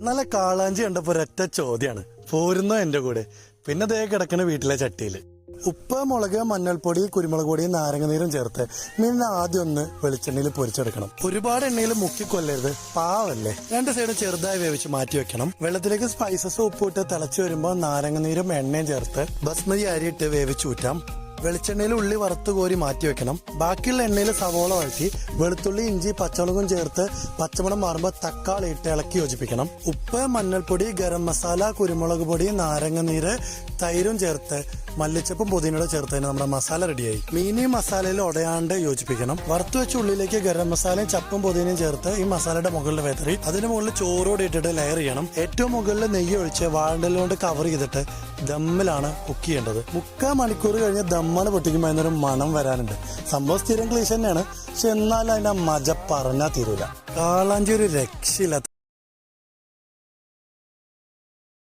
നല്ല കാളാഞ്ചി കണ്ടപ്പോ ഒരൊറ്റ ചോദ്യാണ്, പോരുന്നോ എന്റെ കൂടെ? പിന്നെ ദേ കിടക്കണ വീട്ടിലെ ചട്ടിയില് ഉപ്പ്, മുളക്, മഞ്ഞൾപ്പൊടി, കുരുമുളക് പൊടി, നാരങ്ങനീരും ചേർത്ത് മീൻ ആദ്യം ഒന്ന് വെളിച്ചെണ്ണയിൽ പൊരിച്ചെടുക്കണം. ഒരുപാട് എണ്ണയിൽ മുക്കി കൊല്ലരുത്, പാവല്ലേ. രണ്ട് സൈഡും ചെറുതായി വേവിച്ച് മാറ്റി വെക്കണം. വെള്ളത്തിലേക്ക് സ്പൈസസ് ഉപ്പിട്ട് തിളച്ചു വരുമ്പോൾ നാരങ്ങനീരും എണ്ണയും ചേർത്ത് ബസ്മതി അരിയിട്ട് വേവിച്ചൂറ്റാം. വെളിച്ചെണ്ണയിൽ ഉള്ളി വറുത്ത് കോരി മാറ്റി വെക്കണം. ബാക്കിയുള്ള എണ്ണയിൽ സവോള വഴറ്റി വെളുത്തുള്ളി, ഇഞ്ചി, പച്ചമുളകും ചേർത്ത് പച്ചമണം മാറുമ്പോൾ തക്കാളി ഇട്ട് ഇളക്കി യോജിപ്പിക്കണം. ഉപ്പ്, മഞ്ഞൾപ്പൊടി, ഗരം മസാല, കുരുമുളക് പൊടി, നാരങ്ങനീര്, തൈരും ചേർത്ത് മല്ലിച്ചപ്പും പുതിനയുടെ ചേർത്ത് നമ്മുടെ മസാല റെഡിയായി. മീനി മസാലയിൽ ഉടയാണ്ട് യോജിപ്പിക്കണം. വറുത്തു വെച്ച ഉള്ളിലേക്ക് ഗരം മസാലയും ചപ്പും പുതിനയും ചേർത്ത് ഈ മസാലയുടെ മുകളിൽ വെതറി അതിന് മുകളിൽ ചോറോടെ ഇട്ടിട്ട് ലെയർ ചെയ്യണം. ഏറ്റവും മുകളിൽ നെയ്യ് ഒഴിച്ച് വാഴണ്ടലുകൊണ്ട് കവർ ചെയ്തിട്ട് ദമ്മിലാണ് കുക്ക് ചെയ്യേണ്ടത്. 3/4 മണിക്കൂർ കഴിഞ്ഞ് ദമ്മാണ് പൊട്ടിക്കുമ്പോൾ അതിനൊരു മണം വരാനുണ്ട്. സംഭവം സ്ഥിരം ക്ലീശ തന്നെയാണ്, പക്ഷെ എന്നാലും അതിന്റെ മജ പറഞ്ഞാൽ തീരൂല. കാളാഞ്ചി ഒരു രക്ഷയില്ലാത്ത